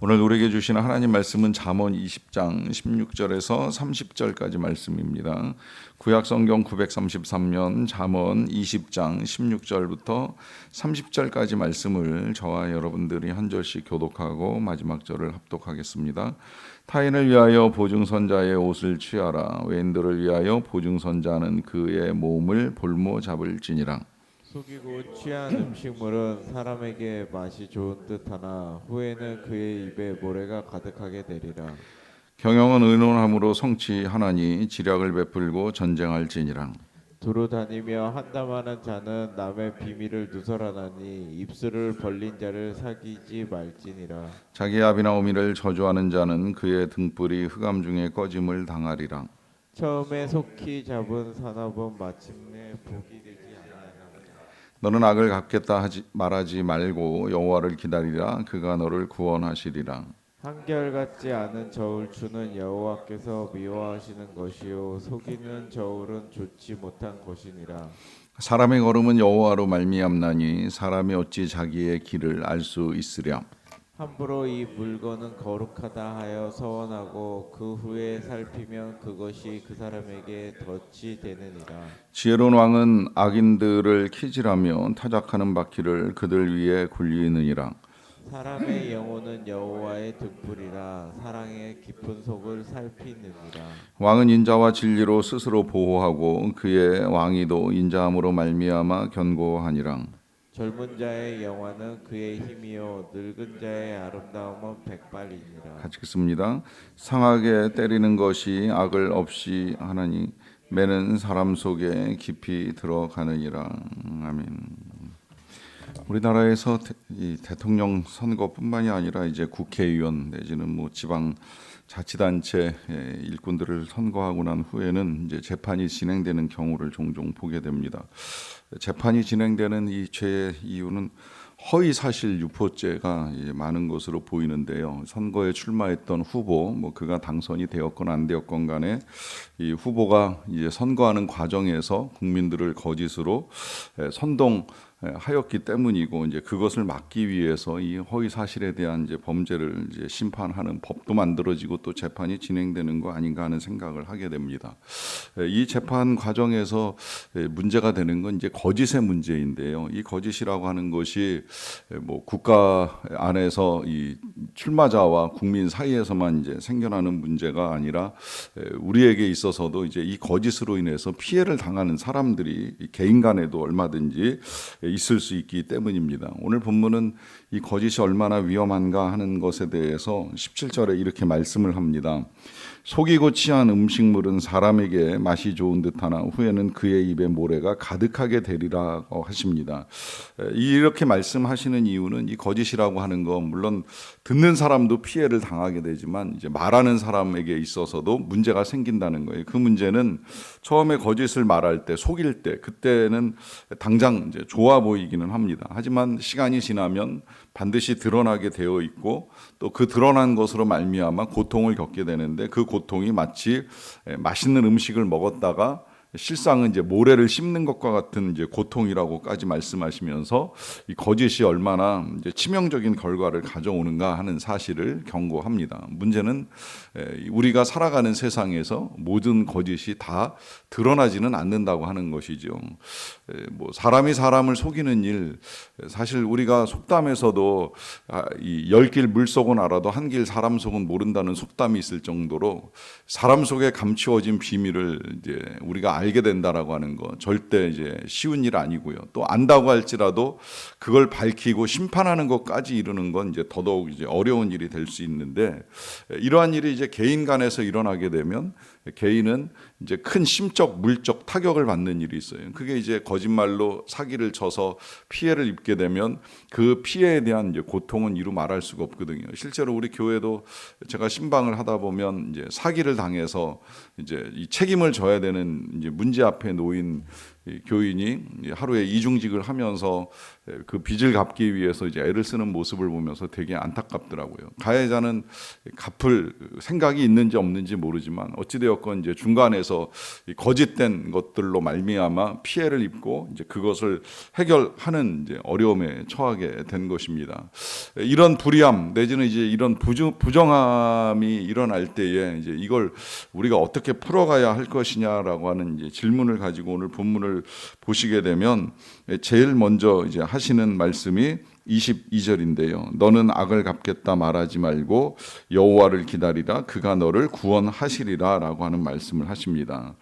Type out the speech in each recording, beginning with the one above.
오늘 우리에게 주시는 하나님 말씀은 잠언 20장 16절에서 30절까지 말씀입니다. 구약 성경 933면 잠언 20장 16절부터 30절까지 말씀을 저와 여러분들이 한 절씩 교독하고 마지막 절을 합독하겠습니다. 타인을 위하여 보증선자의 옷을 취하라. 외인들을 위하여 보증선자는 그의 몸을 볼모 잡을지니라. 속이고 취한 음식물은 사람에게 맛이 좋은 듯하나 후에는 그의 입에 모래가 가득하게 되리라. 경영은 의논함으로 성취하나니 지략을 베풀고 전쟁할지니라. 두루 다니며 한담하는 자는 남의 비밀을 누설하나니 입술을 벌린 자를 사귀지 말지니라. 자기 아비나 어미를 저주하는 자는 그의 등불이 흑암 중에 꺼짐을 당하리라. 처음에 속히 잡은 산업은 마침내 복이 되지 아니하리라. 너는 악을 갚겠다 말하지 말고 여호와를 기다리라. 그가 너를 구원하시리라. 한결같지 않은 저울추는 여호와께서 미워하시는 것이요 속이는 저울은 좋지 못한 것이니라. 사람의 걸음은 여호와로 말미암나니 사람이 어찌 자기의 길을 알 수 있으랴. 함부로 이 물건은 거룩하다 하여 서원하고 그 후에 살피면 그것이 그 사람에게 덫이 되느니라. 지혜로운 왕은 악인들을 키질하며 타작하는 바퀴를 그들 위에 굴리느니라. 사람의 영혼은 여호와의 등불이라 사랑의 깊은 속을 살피느니라. 왕은 인자와 진리로 스스로 보호하고 그의 왕위도 인자함으로 말미암아 견고하니라. 젊은 자의 영화는 그의 힘이요 늙은 자의 아름다움은 백발이니라. 같이 읽습니다. 상하게 때리는 것이 악을 없이 하나니 매는 사람 속에 깊이 들어가느니라. 아멘. 우리나라에서 이 대통령 선거뿐만이 아니라 이제 국회의원 내지는 뭐 지방 자치단체 일꾼들을 선거하고 난 후에는 이제 재판이 진행되는 경우를 종종 보게 됩니다. 재판이 진행되는 이 죄의 이유는 허위 사실 유포죄가 많은 것으로 보이는데요. 선거에 출마했던 후보, 뭐 그가 당선이 되었건 안 되었건 간에 이 후보가 이제 선거하는 과정에서 국민들을 거짓으로 선동하였기 때문이고 이제 그것을 막기 위해서 이 허위 사실에 대한 이제 범죄를 이제 심판하는 법도 만들어지고 또 재판이 진행되는 거 아닌가 하는 생각을 하게 됩니다. 이 재판 과정에서 문제가 되는 건 이제 거짓의 문제인데요. 이 거짓이라고 하는 것이 뭐 국가 안에서 이 출마자와 국민 사이에서만 이제 생겨나는 문제가 아니라 우리에게 있어서도 이제 이 거짓으로 인해서 피해를 당하는 사람들이 개인 간에도 얼마든지 있을 수 있기 때문입니다. 오늘 본문은 이 거짓이 얼마나 위험한가 하는 것에 대해서 17절에 이렇게 말씀을 합니다. 속이고 취한 음식물은 사람에게 맛이 좋은 듯하나 후에는 그의 입에 모래가 가득하게 되리라고 하십니다. 이렇게 말씀하시는 이유는 이 거짓이라고 하는 건 물론 듣는 사람도 피해를 당하게 되지만 이제 말하는 사람에게 있어서도 문제가 생긴다는 거예요. 그 문제는 처음에 거짓을 말할 때, 속일 때, 그때는 당장 이제 좋아 보이기는 합니다. 하지만 시간이 지나면 반드시 드러나게 되어 있고 또 그 드러난 것으로 말미암아 고통을 겪게 되는데 그 고통이 마치 맛있는 음식을 먹었다가 실상은 이제 모래를 씹는 것과 같은 이제 고통이라고까지 말씀하시면서 이 거짓이 얼마나 이제 치명적인 결과를 가져오는가 하는 사실을 경고합니다. 문제는 우리가 살아가는 세상에서 모든 거짓이 다 드러나지는 않는다고 하는 것이죠. 뭐 사람이 사람을 속이는 일, 사실 우리가 속담에서도 이 10길 물속은 알아도 한 길 사람 속은 모른다는 속담이 있을 정도로 사람 속에 감추어진 비밀을 이제 우리가 알게 된다라고 하는 거 절대 이제 쉬운 일 아니고요. 또 안다고 할지라도 그걸 밝히고 심판하는 것까지 이르는 건 이제 더더욱 이제 어려운 일이 될 수 있는데 이러한 일이 이제 개인 간에서 일어나게 되면 개인은 이제 큰 심적, 물적 타격을 받는 일이 있어요. 그게 이제 거짓말로 사기를 쳐서 피해를 입게 되면 그 피해에 대한 이제 고통은 이루 말할 수가 없거든요. 실제로 우리 교회도 제가 신방을 하다 보면 이제 사기를 당해서 이제 이 책임을 져야 되는 이제 문제 앞에 놓인 이 교인이 하루에 이중직을 하면서 그 빚을 갚기 위해서 이제 애를 쓰는 모습을 보면서 되게 안타깝더라고요. 가해자는 갚을 생각이 있는지 없는지 모르지만 어찌되었건 이제 중간에서 이 거짓된 것들로 말미암아 피해를 입고 이제 그것을 해결하는 이제 어려움에 처하게 된 것입니다. 이런 불의함 내지는 이제 이런 부정함이 일어날 때에 이제 이걸 우리가 어떻게 풀어가야 할 것이냐라고 하는 이제 질문을 가지고 오늘 본문을 보시게 되면 제일 먼저 이제 하시는 말씀이 22절인데요. 너는 악을 갚겠다 말하지 말고 여호와를 기다리라 그가 너를 구원하시리라라고 하는 말씀을 하십니다.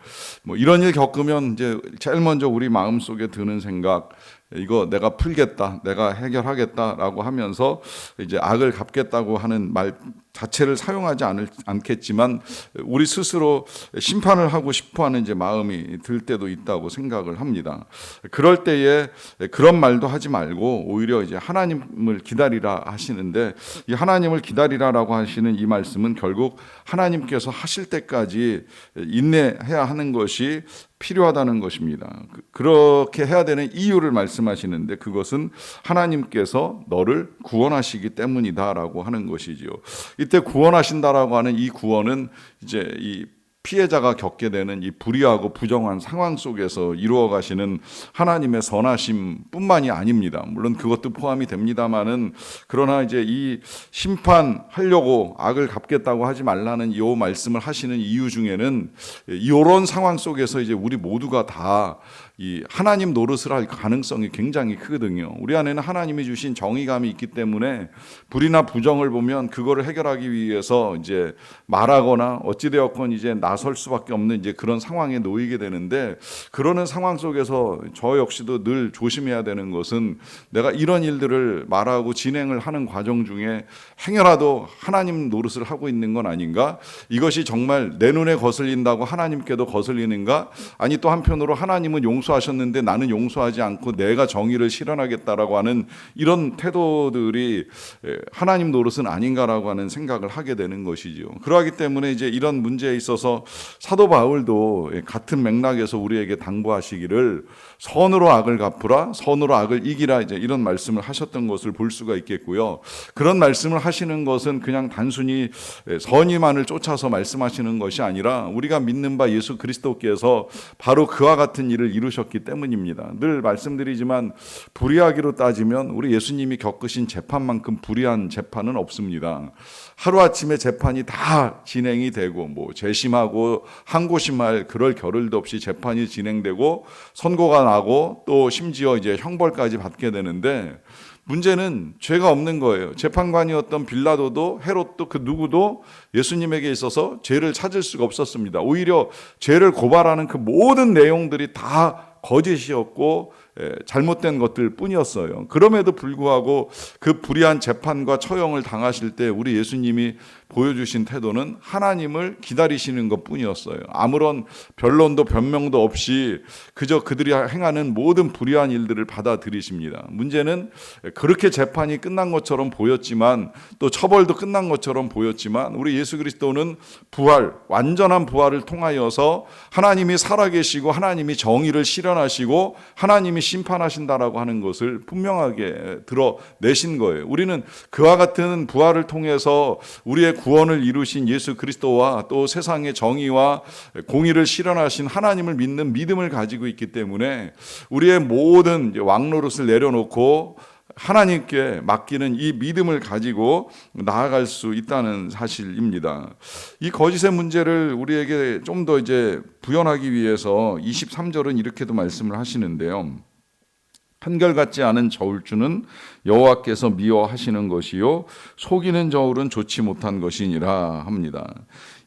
뭐 이런 일 겪으면 이제 제일 먼저 우리 마음속에 드는 생각, 이거 내가 풀겠다, 내가 해결하겠다라고 하면서 이제 악을 갚겠다고 하는 말 자체를 사용하지 않겠지만 우리 스스로 심판을 하고 싶어하는 이제 마음이 들 때도 있다고 생각을 합니다. 그럴 때에 그런 말도 하지 말고 오히려 이제 하나님을 기다리라 하시는데, 이 하나님을 기다리라라고 하시는 이 말씀은 결국 하나님께서 하실 때까지 인내해야 하는 것이 필요하다는 것입니다. 그렇게 해야 되는 이유를 말씀하시는데 그것은 하나님께서 너를 구원하시기 때문이다라고 하는 것이지요. 이때 구원하신다라고 하는 이 구원은 이제 이 피해자가 겪게 되는 이 불의하고 부정한 상황 속에서 이루어 가시는 하나님의 선하심뿐만이 아닙니다. 물론 그것도 포함이 됩니다만은, 그러나 이제 이 심판하려고 악을 갚겠다고 하지 말라는 이 말씀을 하시는 이유 중에는 이런 상황 속에서 이제 우리 모두가 다 이 하나님 노릇을 할 가능성이 굉장히 크거든요. 우리 안에는 하나님이 주신 정의감이 있기 때문에 불의나 부정을 보면 그거를 해결하기 위해서 이제 말하거나 어찌되었건 이제 나설 수밖에 없는 이제 그런 상황에 놓이게 되는데, 그러는 상황 속에서 저 역시도 늘 조심해야 되는 것은 내가 이런 일들을 말하고 진행을 하는 과정 중에 행여라도 하나님 노릇을 하고 있는 건 아닌가? 이것이 정말 내 눈에 거슬린다고 하나님께도 거슬리는가? 아니 또 한편으로 하나님은 용서하셨는데 나는 용서하지 않고 내가 정의를 실현하겠다라고 하는 이런 태도들이 하나님 노릇은 아닌가라고 하는 생각을 하게 되는 것이죠. 그러하기 때문에 이제 이런 문제에 있어서 사도 바울도 같은 맥락에서 우리에게 당부하시기를 선으로 악을 갚으라, 선으로 악을 이기라, 이제 이런 말씀을 하셨던 것을 볼 수가 있겠고요. 그런 말씀을 하시는 것은 그냥 단순히 선의만을 쫓아서 말씀하시는 것이 아니라 우리가 믿는 바 예수 그리스도께서 바로 그와 같은 일을 이루셨기 때문입니다. 늘 말씀드리지만 불의하기로 따지면 우리 예수님이 겪으신 재판만큼 불의한 재판은 없습니다. 하루아침에 재판이 다 진행이 되고 뭐 재심하고 항고심할 그럴 겨를도 없이 재판이 진행되고 선고가 나고 또 심지어 이제 형벌까지 받게 되는데, 문제는 죄가 없는 거예요. 재판관이었던 빌라도도 헤롯도 그 누구도 예수님에게 있어서 죄를 찾을 수가 없었습니다. 오히려 죄를 고발하는 그 모든 내용들이 다 거짓이었고 잘못된 것들 뿐이었어요. 그럼에도 불구하고 그 불의한 재판과 처형을 당하실 때 우리 예수님이 보여주신 태도는 하나님을 기다리시는 것 뿐이었어요. 아무런 변론도 변명도 없이 그저 그들이 행하는 모든 불의한 일들을 받아들이십니다. 문제는 그렇게 재판이 끝난 것처럼 보였지만 또 처벌도 끝난 것처럼 보였지만 우리 예수 그리스도는 부활, 완전한 부활을 통하여서 하나님이 살아계시고 하나님이 정의를 실현하시고 하나님이 심판하신다라고 하는 것을 분명하게 드러내신 거예요. 우리는 그와 같은 부활을 통해서 우리의 구원을 이루신 예수 그리스도와 또 세상의 정의와 공의를 실현하신 하나님을 믿는 믿음을 가지고 있기 때문에 우리의 모든 왕노릇을 내려놓고 하나님께 맡기는 이 믿음을 가지고 나아갈 수 있다는 사실입니다. 이 거짓의 문제를 우리에게 좀 더 이제 부연하기 위해서 23절은 이렇게도 말씀을 하시는데요. 한결같지 않은 저울추는 여호와께서 미워하시는 것이요 속이는 저울은 좋지 못한 것이니라 합니다.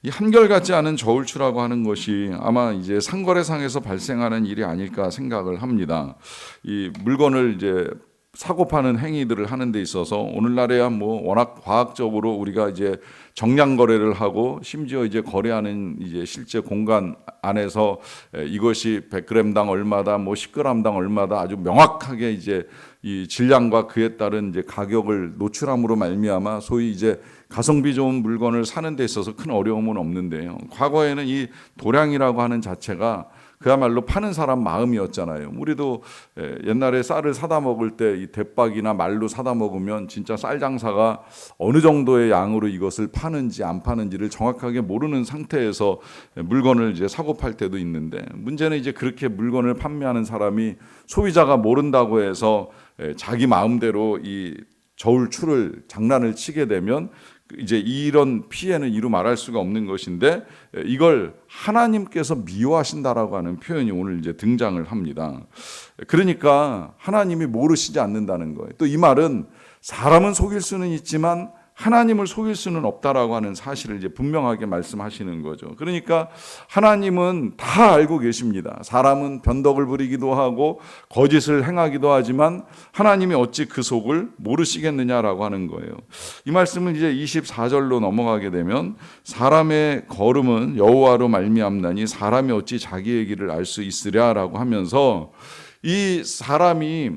이 한결같지 않은 저울추라고 하는 것이 아마 이제 상거래상에서 발생하는 일이 아닐까 생각을 합니다. 이 물건을 이제 사고 파는 행위들을 하는 데 있어서 오늘날에야 뭐 워낙 과학적으로 우리가 이제 정량 거래를 하고 심지어 이제 거래하는 이제 실제 공간 안에서 이것이 100g당 얼마다 뭐 10g당 얼마다 아주 명확하게 이제 이 질량과 그에 따른 이제 가격을 노출함으로 말미암아 소위 이제 가성비 좋은 물건을 사는 데 있어서 큰 어려움은 없는데요. 과거에는 이 도량이라고 하는 자체가 그야말로 파는 사람 마음이었잖아요. 우리도 옛날에 쌀을 사다 먹을 때 이 대박이나 말로 사다 먹으면 진짜 쌀 장사가 어느 정도의 양으로 이것을 파는지 안 파는지를 정확하게 모르는 상태에서 물건을 이제 사고 팔 때도 있는데, 문제는 이제 그렇게 물건을 판매하는 사람이 소비자가 모른다고 해서 자기 마음대로 이 저울추를 장난을 치게 되면 이제 이런 피해는 이루 말할 수가 없는 것인데, 이걸 하나님께서 미워하신다라고 하는 표현이 오늘 이제 등장을 합니다. 그러니까 하나님이 모르시지 않는다는 거예요. 또 이 말은 사람은 속일 수는 있지만 하나님을 속일 수는 없다라고 하는 사실을 이제 분명하게 말씀하시는 거죠. 그러니까 하나님은 다 알고 계십니다. 사람은 변덕을 부리기도 하고 거짓을 행하기도 하지만 하나님이 어찌 그 속을 모르시겠느냐라고 하는 거예요. 이 말씀은 이제 24절로 넘어가게 되면 사람의 걸음은 여호와로 말미암나니 사람이 어찌 자기의 길을 알 수 있으랴라고 하면서 이 사람이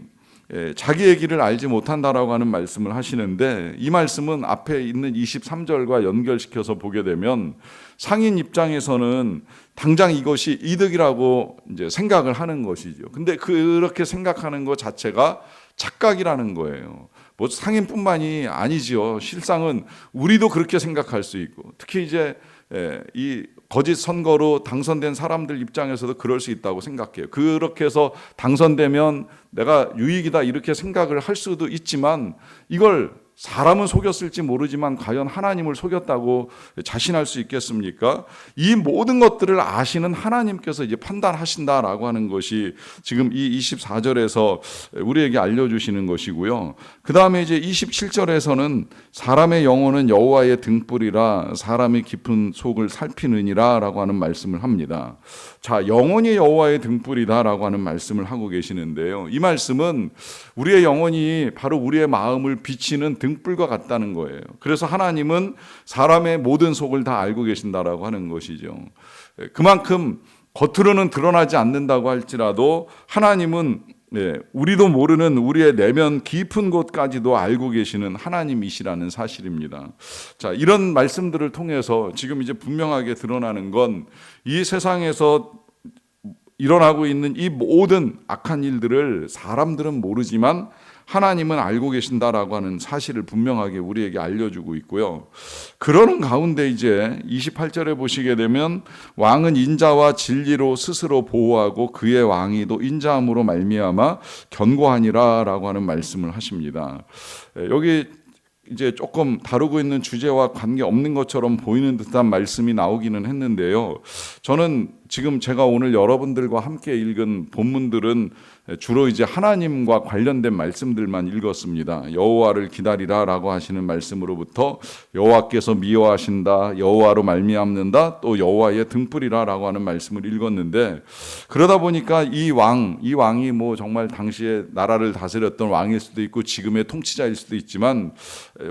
자기의 길을 알지 못한다라고 하는 말씀을 하시는데, 이 말씀은 앞에 있는 23절과 연결시켜서 보게 되면 상인 입장에서는 당장 이것이 이득이라고 이제 생각을 하는 것이죠. 근데 그렇게 생각하는 것 자체가 착각이라는 거예요. 뭐 상인뿐만이 아니지요. 실상은 우리도 그렇게 생각할 수 있고, 특히 이제 이 거짓 선거로 당선된 사람들 입장에서도 그럴 수 있다고 생각해요. 그렇게 해서 당선되면 내가 유익이다 이렇게 생각을 할 수도 있지만, 이걸 사람은 속였을지 모르지만 과연 하나님을 속였다고 자신할 수 있겠습니까? 이 모든 것들을 아시는 하나님께서 이제 판단하신다라고 하는 것이 지금 이 24절에서 우리에게 알려주시는 것이고요. 그 다음에 이제 27절에서는 사람의 영혼은 여호와의 등불이라 사람의 깊은 속을 살피느니라 라고 하는 말씀을 합니다. 자, 영혼이 여호와의 등불이다라고 하는 말씀을 하고 계시는데요. 이 말씀은 우리의 영혼이 바로 우리의 마음을 비치는 등불과 같다는 거예요. 그래서 하나님은 사람의 모든 속을 다 알고 계신다라고 하는 것이죠. 그만큼 겉으로는 드러나지 않는다고 할지라도 하나님은 우리도 모르는 우리의 내면 깊은 곳까지도 알고 계시는 하나님이시라는 사실입니다. 자, 이런 말씀들을 통해서 지금 이제 분명하게 드러나는 건 이 세상에서 일어나고 있는 이 모든 악한 일들을 사람들은 모르지만 하나님은 알고 계신다라고 하는 사실을 분명하게 우리에게 알려주고 있고요. 그러는 가운데 이제 28절에 보시게 되면 왕은 인자와 진리로 스스로 보호하고 그의 왕위도 인자함으로 말미암아 견고하니라라고 하는 말씀을 하십니다. 여기 이제 조금 다루고 있는 주제와 관계없는 것처럼 보이는 듯한 말씀이 나오기는 했는데요. 저는 지금 제가 오늘 여러분들과 함께 읽은 본문들은 주로 이제 하나님과 관련된 말씀들만 읽었습니다. 여호와를 기다리라라고 하시는 말씀으로부터 여호와께서 미워하신다, 여호와로 말미암는다, 또 여호와의 등불이라라고 하는 말씀을 읽었는데, 그러다 보니까 이 왕이 뭐 정말 당시에 나라를 다스렸던 왕일 수도 있고 지금의 통치자일 수도 있지만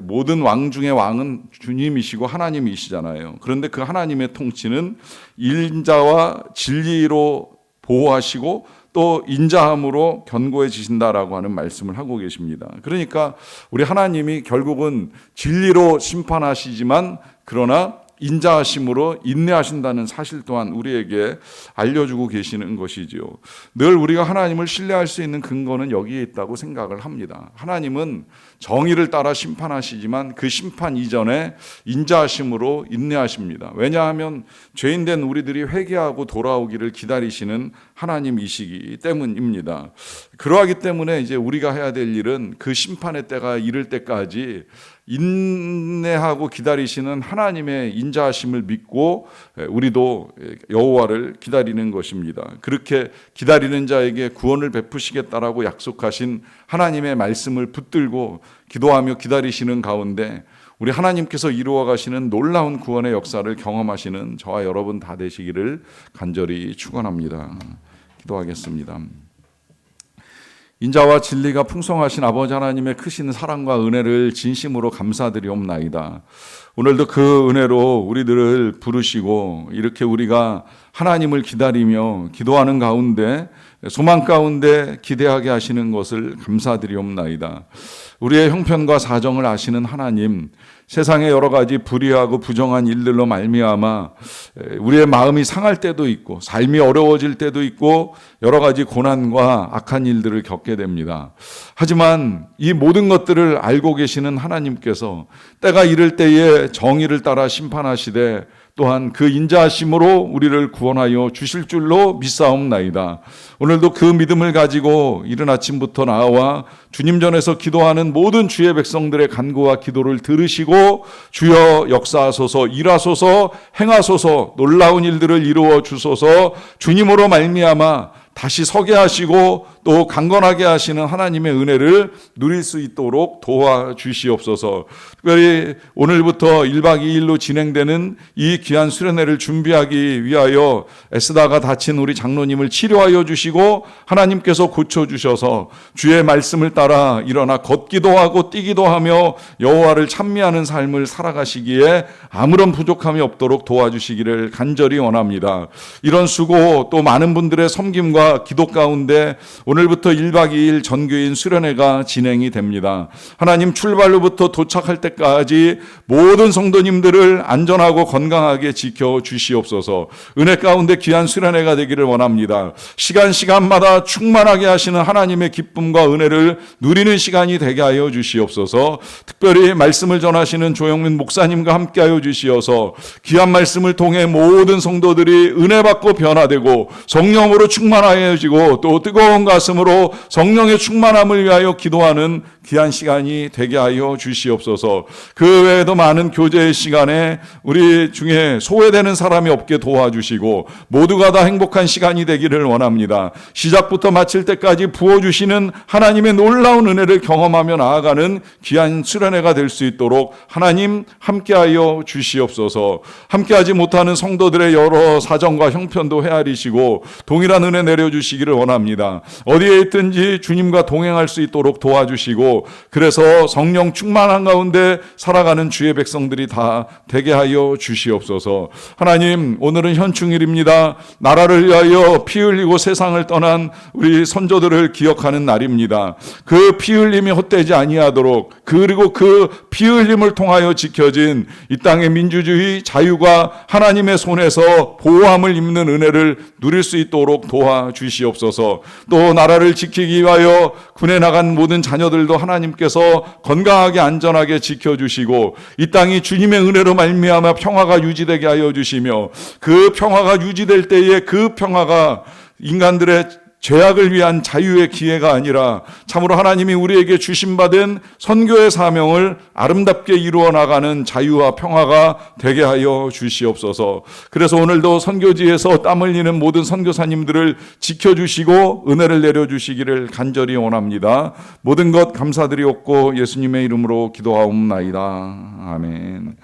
모든 왕 중에 왕은 주님이시고 하나님이시잖아요. 그런데 그 하나님의 통치는 인자와 진리로 보호하시고 또 인자함으로 견고해지신다라고 하는 말씀을 하고 계십니다. 그러니까 우리 하나님이 결국은 진리로 심판하시지만 그러나 인자하심으로 인내하신다는 사실 또한 우리에게 알려주고 계시는 것이지요. 늘 우리가 하나님을 신뢰할 수 있는 근거는 여기에 있다고 생각을 합니다. 하나님은 정의를 따라 심판하시지만 그 심판 이전에 인자하심으로 인내하십니다. 왜냐하면 죄인된 우리들이 회개하고 돌아오기를 기다리시는 하나님이시기 때문입니다. 그러하기 때문에 이제 우리가 해야 될 일은 그 심판의 때가 이를 때까지 인내하고 기다리시는 하나님의 인자하심을 믿고 우리도 여호와를 기다리는 것입니다. 그렇게 기다리는 자에게 구원을 베푸시겠다라고 약속하신 하나님의 말씀을 붙들고 기도하며 기다리시는 가운데 우리 하나님께서 이루어 가시는 놀라운 구원의 역사를 경험하시는 저와 여러분 다 되시기를 간절히 축원합니다. 기도하겠습니다. 인자와 진리가 풍성하신 아버지 하나님의 크신 사랑과 은혜를 진심으로 감사드리옵나이다. 오늘도 그 은혜로 우리들을 부르시고 이렇게 우리가 하나님을 기다리며 기도하는 가운데 소망 가운데 기대하게 하시는 것을 감사드리옵나이다. 우리의 형편과 사정을 아시는 하나님, 세상의 여러 가지 불의하고 부정한 일들로 말미암아 우리의 마음이 상할 때도 있고 삶이 어려워질 때도 있고 여러 가지 고난과 악한 일들을 겪게 됩니다. 하지만 이 모든 것들을 알고 계시는 하나님께서 때가 이를 때에 정의를 따라 심판하시되 또한 그 인자하심으로 우리를 구원하여 주실 줄로 믿사옵나이다. 오늘도 그 믿음을 가지고 이른 아침부터 나와 주님 전에서 기도하는 모든 주의 백성들의 간구와 기도를 들으시고 주여 역사하소서, 일하소서, 행하소서, 놀라운 일들을 이루어 주소서, 주님으로 말미암아 다시 서게 하시고 또 강건하게 하시는 하나님의 은혜를 누릴 수 있도록 도와주시옵소서. 특별히 오늘부터 1박 2일로 진행되는 이 귀한 수련회를 준비하기 위하여 애쓰다가 다친 우리 장로님을 치료하여 주시고 하나님께서 고쳐주셔서 주의 말씀을 따라 일어나 걷기도 하고 뛰기도 하며 여호와를 찬미하는 삶을 살아가시기에 아무런 부족함이 없도록 도와주시기를 간절히 원합니다. 이런 수고 또 많은 분들의 섬김과 기도 가운데 오늘부터 1박 2일 전교인 수련회가 진행이 됩니다. 하나님, 출발로부터 도착할 때까지 모든 성도님들을 안전하고 건강하게 지켜주시옵소서. 은혜 가운데 귀한 수련회가 되기를 원합니다. 시간마다 충만하게 하시는 하나님의 기쁨과 은혜를 누리는 시간이 되게 하여 주시옵소서. 특별히 말씀을 전하시는 조영민 목사님과 함께 하여 주시어서 귀한 말씀을 통해 모든 성도들이 은혜 받고 변화되고 성령으로 충만하여지고 또 뜨거운 가슴으로 성령의 충만함을 위하여 기도하는 귀한 시간이 되게 하여 주시옵소서. 그 외에도 많은 교제의 시간에 우리 중에 소외되는 사람이 없게 도와주시고 모두가 다 행복한 시간이 되기를 원합니다. 시작부터 마칠 때까지 부어주시는 하나님의 놀라운 은혜를 경험하며 나아가는 귀한 수련회가 될 수 있도록 하나님 함께하여 주시옵소서. 함께하지 못하는 성도들의 여러 사정과 형편도 헤아리시고 동일한 은혜 내려주시기를 원합니다. 어디에 있든지 주님과 동행할 수 있도록 도와주시고 그래서 성령 충만한 가운데 살아가는 주의 백성들이 다 되게 하여 주시옵소서. 하나님, 오늘은 현충일입니다. 나라를 위하여 피 흘리고 세상을 떠난 우리 선조들을 기억하는 날입니다. 그 피 흘림이 헛되지 아니하도록 그리고 그 피 흘림을 통하여 지켜진 이 땅의 민주주의 자유가 하나님의 손에서 보호함을 입는 은혜를 누릴 수 있도록 도와주시옵소서. 또 나라를 지키기 위하여 군에 나간 모든 자녀들도 하나님께서 건강하게 안전하게 지켜주시고 이 땅이 주님의 은혜로 말미암아 평화가 유지되게 하여 주시며 그 평화가 유지될 때에 그 평화가 인간들의 죄악을 위한 자유의 기회가 아니라 참으로 하나님이 우리에게 주신받은 선교의 사명을 아름답게 이루어 나가는 자유와 평화가 되게 하여 주시옵소서. 그래서 오늘도 선교지에서 땀 흘리는 모든 선교사님들을 지켜주시고 은혜를 내려주시기를 간절히 원합니다. 모든 것 감사드리옵고 예수님의 이름으로 기도하옵나이다. 아멘.